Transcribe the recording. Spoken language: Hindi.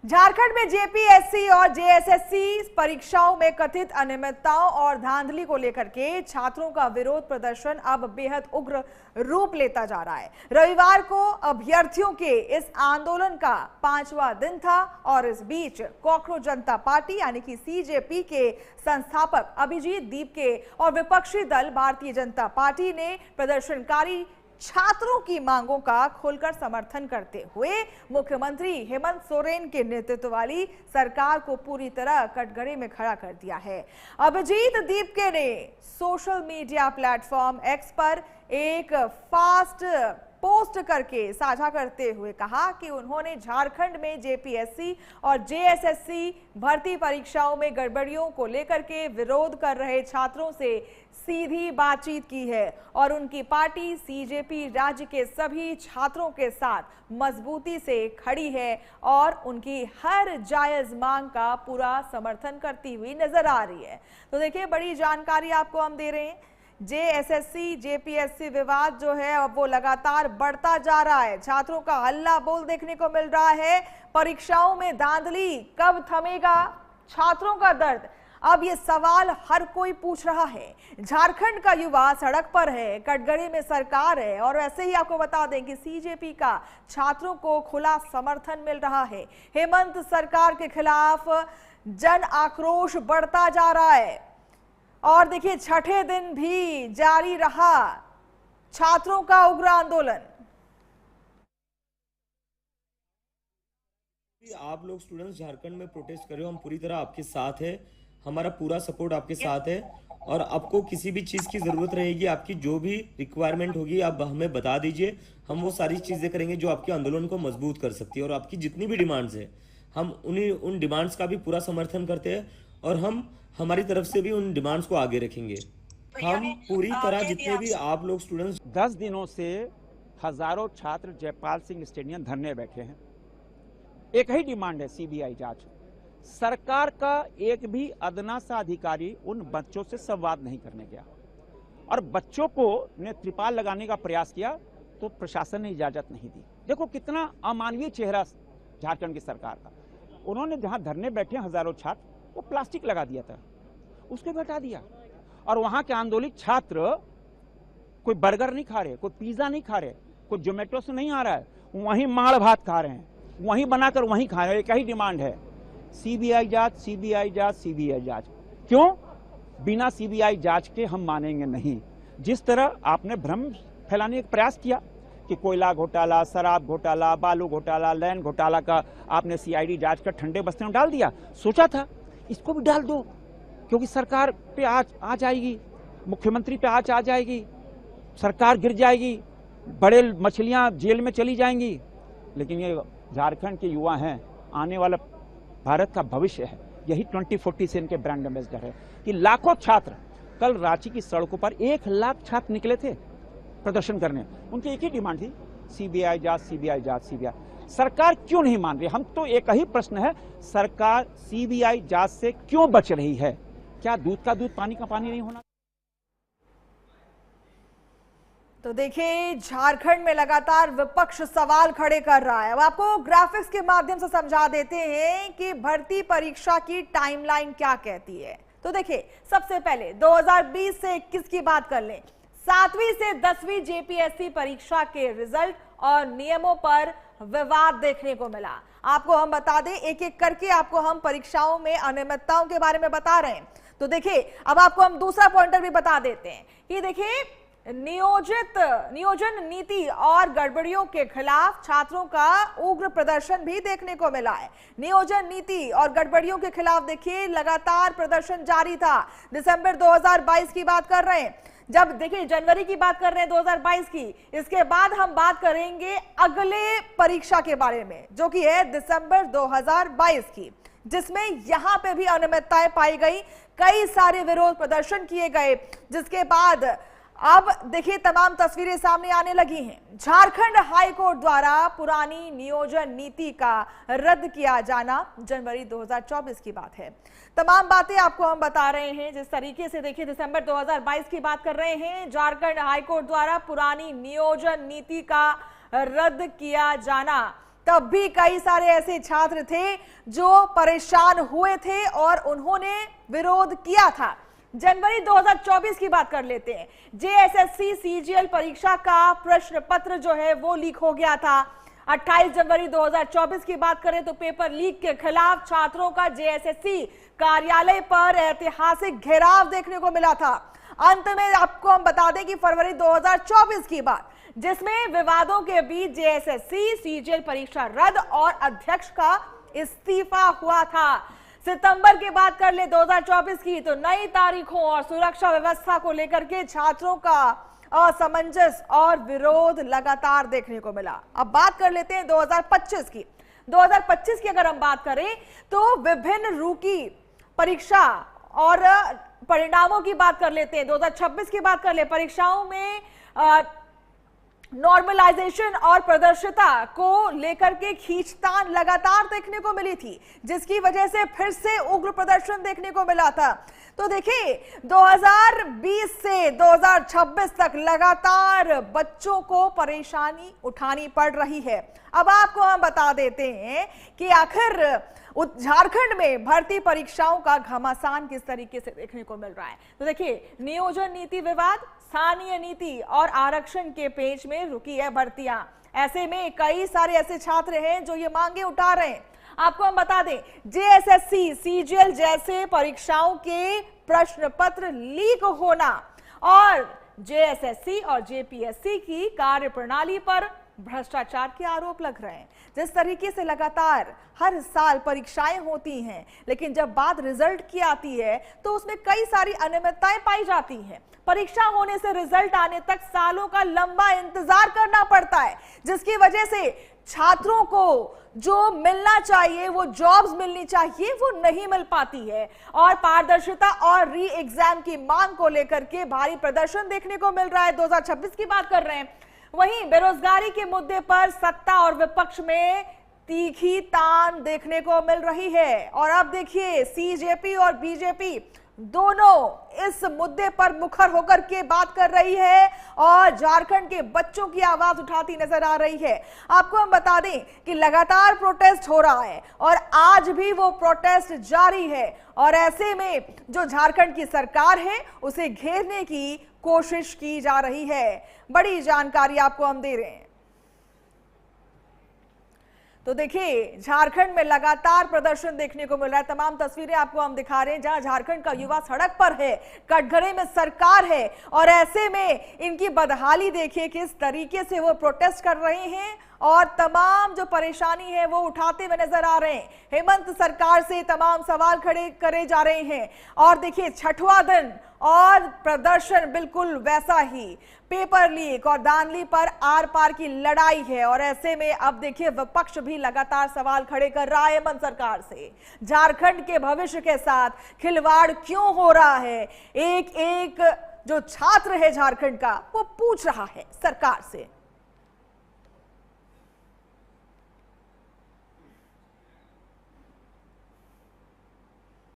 झारखंड में जेपीएससी और जेएसएससी परीक्षाओं में कथित अनियमितताओं और धांधली को लेकर के छात्रों का विरोध प्रदर्शन अब बेहद उग्र रूप लेता जा रहा है। रविवार को अभ्यर्थियों के इस आंदोलन का 5वां दिन था और इस बीच कॉकरोच जनता पार्टी यानी कि सीजेपी के संस्थापक अभिजीत दीप के और विपक्षी दल भारतीय जनता पार्टी ने प्रदर्शनकारी छात्रों की मांगों का खुलकर समर्थन करते हुए मुख्यमंत्री हेमंत सोरेन के नेतृत्व वाली सरकार को पूरी तरह कटघरे में खड़ा कर दिया है। अभिजीत दीपके ने सोशल मीडिया प्लेटफॉर्म एक्स पर एक फास्ट पोस्ट करके साझा करते हुए कहा कि उन्होंने झारखंड में जेपीएससी और जेएसएससी भर्ती परीक्षाओं में गड़बड़ियों को लेकर के विरोध कर रहे छात्रों से सीधी बातचीत की है और उनकी पार्टी सीजेपी राज्य के सभी छात्रों के साथ मजबूती से खड़ी है और उनकी हर जायज मांग का पूरा समर्थन करती हुई नजर आ रही है। तो देखिए, बड़ी जानकारी आपको हम दे रहे हैं। जेएसएससी जेपीएससी विवाद जो है अब वो लगातार बढ़ता जा रहा है। छात्रों का हल्ला बोल देखने को मिल रहा है। परीक्षाओं में धांधली कब थमेगा, छात्रों का दर्द, अब ये सवाल हर कोई पूछ रहा है। झारखंड का युवा सड़क पर है, कटघरे में सरकार है और वैसे ही आपको बता दें कि सीजेपी का छात्रों को खुला समर्थन मिल रहा है। हेमंत सरकार के खिलाफ जन आक्रोश बढ़ता जा रहा है और देखिए, छठे दिन भी जारी रहा छात्रों का उग्र आंदोलन। आप लोग स्टूडेंट्स झारखंड में प्रोटेस्ट कर रहे हो, हम पूरी तरह आपके साथ है, हमारा पूरा सपोर्ट आपके साथ है और आपको किसी भी चीज़ की ज़रूरत रहेगी, आपकी जो भी रिक्वायरमेंट होगी आप हमें बता दीजिए, हम वो सारी चीज़ें करेंगे जो आपके आंदोलन को मजबूत कर सकती है। और आपकी जितनी भी डिमांड्स है हम उन डिमांड्स का भी पूरा समर्थन करते हैं और हम हमारी तरफ से भी उन डिमांड्स को आगे रखेंगे। हम पूरी तरह जितने भी आप लोग स्टूडेंट्स 10 दिनों से हजारों छात्र जयपाल सिंह स्टेडियम धरने बैठे हैं। एक ही डिमांड है, सीबीआई जांच। सरकार का एक भी अदना सा अधिकारी उन बच्चों से संवाद नहीं करने गया और बच्चों को ने त्रिपाल लगाने का प्रयास किया तो प्रशासन ने इजाजत नहीं दी। देखो कितना अमानवीय चेहरा झारखंड की सरकार का। उन्होंने जहां धरने बैठे हजारों छात्र, वो प्लास्टिक लगा दिया था, उसको भी हटा दिया और वहां के आंदोलित छात्र कोई बर्गर नहीं खा रहे, कोई पिज्जा नहीं खा रहे, कोई जोमेटो से नहीं आ रहा है, वहीं माड़ भात खा रहे हैं, वहीं बनाकर वहीं खा रहे हैं। एक ही डिमांड है, सीबीआई जांच, सीबीआई जांच, सीबीआई जांच। क्यों? बिना सीबीआई जांच के हम मानेंगे नहीं। जिस तरह आपने भ्रम फैलाने का प्रयास किया कि कोयला घोटाला, शराब घोटाला, बालू घोटाला, लैंड घोटाला का आपने सीआईडी जांच कर ठंडे बस्ते में डाल दिया, सोचा था इसको भी डाल दो क्योंकि सरकार पे आज आ जाएगी, मुख्यमंत्री पे आज आ जाएगी, सरकार गिर जाएगी, बड़े मछलियां जेल में चली जाएंगी। लेकिन ये झारखंड के युवा हैं, आने वाला भारत का भविष्य है। यही 2040 से इनके ब्रांड एम्बेसडर है कि लाखों छात्र, कल रांची की सड़कों पर 1 लाख छात्र निकले थे प्रदर्शन करने। उनकी एक ही डिमांड थी, सीबीआई जांच, सीबीआई जांच, सीबीआई। सरकार क्यों नहीं मान रही? हम तो एक ही प्रश्न है, सरकार सीबीआई जांच से क्यों बच रही है? क्या दूध का दूध, पानी का पानी नहीं होना? तो देखिए, झारखंड में लगातार विपक्ष सवाल खड़े कर रहा है। अब आपको ग्राफिक्स के माध्यम से समझा देते हैं कि भर्ती परीक्षा की टाइमलाइन क्या कहती है। तो देखिए, सबसे पहले 2020 से 21 की बात कर लें। 7वीं से 10वीं जेपीएससी परीक्षा के रिजल्ट और नियमों पर विवाद देखने को मिला। आपको हम बता दें, एक एक करके आपको हम परीक्षाओं में अनियमितताओं के बारे में बता रहे हैं। तो देखिए, अब आपको हम दूसरा पॉइंटर भी बता देते हैं कि देखिए, नियोजन नीति और गड़बड़ियों के खिलाफ छात्रों का उग्र प्रदर्शन भी देखने को मिला है। नियोजन नीति और गड़बड़ियों के खिलाफ देखिए लगातार प्रदर्शन जारी था। दिसंबर 2022 की बात कर रहे हैं, जब देखिए जनवरी की बात कर रहे हैं 2022 की, इसके बाद हम बात करेंगे अगले परीक्षा के बारे में जो कि है दिसंबर 2022 की, जिसमें यहां पे भी अनियमितताएं पाई गई, कई सारे विरोध प्रदर्शन किए गए, जिसके बाद अब देखिए तमाम तस्वीरें सामने आने लगी हैं। झारखंड हाई कोर्ट द्वारा पुरानी नियोजन नीति का रद्द किया जाना, जनवरी 2024 की बात है। तमाम बातें आपको हम बता रहे हैं। जिस तरीके से देखिए, दिसंबर 2022 की बात कर रहे हैं, झारखंड हाई कोर्ट द्वारा पुरानी नियोजन नीति का रद्द किया जाना, तब भी कई सारे ऐसे छात्र थे जो परेशान हुए थे और उन्होंने विरोध किया था। जनवरी 2024 की बात कर लेते हैं। जेएसएससी सीजीएल परीक्षा का प्रश्न पत्र जो है वो लीक हो गया था। 28 जनवरी 2024 की बात करें तो पेपर लीक के खिलाफ छात्रों का जेएसएससी कार्यालय पर ऐतिहासिक घेराव देखने को मिला था। अंत में आपको हम बता दें कि फरवरी 2024 की बात, जिसमें विवादों के बीच जेएसएससी सीजीएल परीक्षा रद्द और अध्यक्ष का इस्तीफा हुआ था। सितंबर की बात कर ले 2024 की, तो नई तारीखों और सुरक्षा व्यवस्था को लेकर के छात्रों का असमंजस और विरोध लगातार देखने को मिला। अब बात कर लेते हैं 2025 की। 2025 की अगर हम बात करें तो विभिन्न रूकी परीक्षा और परिणामों की बात कर लेते हैं। 2026 की बात कर ले, परीक्षाओं में नॉर्मलाइजेशन और पारदर्शिता को लेकर के खींचतान लगातार देखने को मिली थी, जिसकी वजह से फिर से उग्र प्रदर्शन देखने को मिला था। तो देखिए 2020 से 2026 तक लगातार बच्चों को परेशानी उठानी पड़ रही है। अब आपको हम बता देते हैं कि आखिर झारखंड में भर्ती परीक्षाओं का घमासान किस तरीके से देखने को मिल रहा है। तो देखिए, नियोजन नीति विवाद, स्थानीय नीति और आरक्षण के पेच में रुकी है भर्तियां। ऐसे में कई सारे ऐसे छात्र हैं जो ये मांगे उठा रहे हैं। आपको हम बता दें, जेएसएससी सीजीएल जैसे परीक्षाओं के प्रश्न पत्र लीक होना और जेएसएससी और जेपीएससी की कार्यप्रणाली पर भ्रष्टाचार के आरोप लग रहे हैं। जिस तरीके से लगातार हर साल परीक्षाएं होती हैं, लेकिन जब बात रिजल्ट की आती है तो उसमें कई सारी अनियमितताएं पाई जाती हैं। परीक्षा होने से रिजल्ट आने तक सालों का लंबा इंतजार करना पड़ता है, जिसकी वजह से छात्रों को जो मिलना चाहिए, वो जॉब्स मिलनी चाहिए, वो नहीं मिल पाती है। और पारदर्शिता और री एग्जाम की मांग को लेकर के भारी प्रदर्शन देखने को मिल रहा है। 2026 की बात कर रहे हैं। वहीं बेरोजगारी के मुद्दे पर सत्ता और विपक्ष में तीखी तान देखने को मिल रही है। और अब देखिए, सीजेपी और बीजेपी दोनों इस मुद्दे पर मुखर होकर के बात कर रही है और झारखंड के बच्चों की आवाज उठाती नजर आ रही है। आपको हम बता दें कि लगातार प्रोटेस्ट हो रहा है और आज भी वो प्रोटेस्ट जारी है। और ऐसे में जो झारखंड की सरकार है उसे घेरने की कोशिश की जा रही है। बड़ी जानकारी आपको हम दे रहे हैं। तो देखिए, झारखंड में लगातार प्रदर्शन देखने को मिल रहा है। तमाम तस्वीरें आपको हम दिखा रहे हैं जहां झारखंड का युवा सड़क पर है, कटघरे में सरकार है और ऐसे में इनकी बदहाली देखिए किस तरीके से वो प्रोटेस्ट कर रहे हैं और तमाम जो परेशानी है वो उठाते हुए नजर आ रहे हैं। हेमंत सरकार से तमाम सवाल खड़े करे जा रहे हैं। और देखिए, छठवां दिन और प्रदर्शन बिल्कुल वैसा ही, पेपर लीक और धांधली पर आर पार की लड़ाई है। और ऐसे में अब देखिए, विपक्ष भी लगातार सवाल खड़े कर रहा है हेमंत सरकार से। झारखंड के भविष्य के साथ खिलवाड़ क्यों हो रहा है, एक एक जो छात्र है झारखंड का वो पूछ रहा है सरकार से।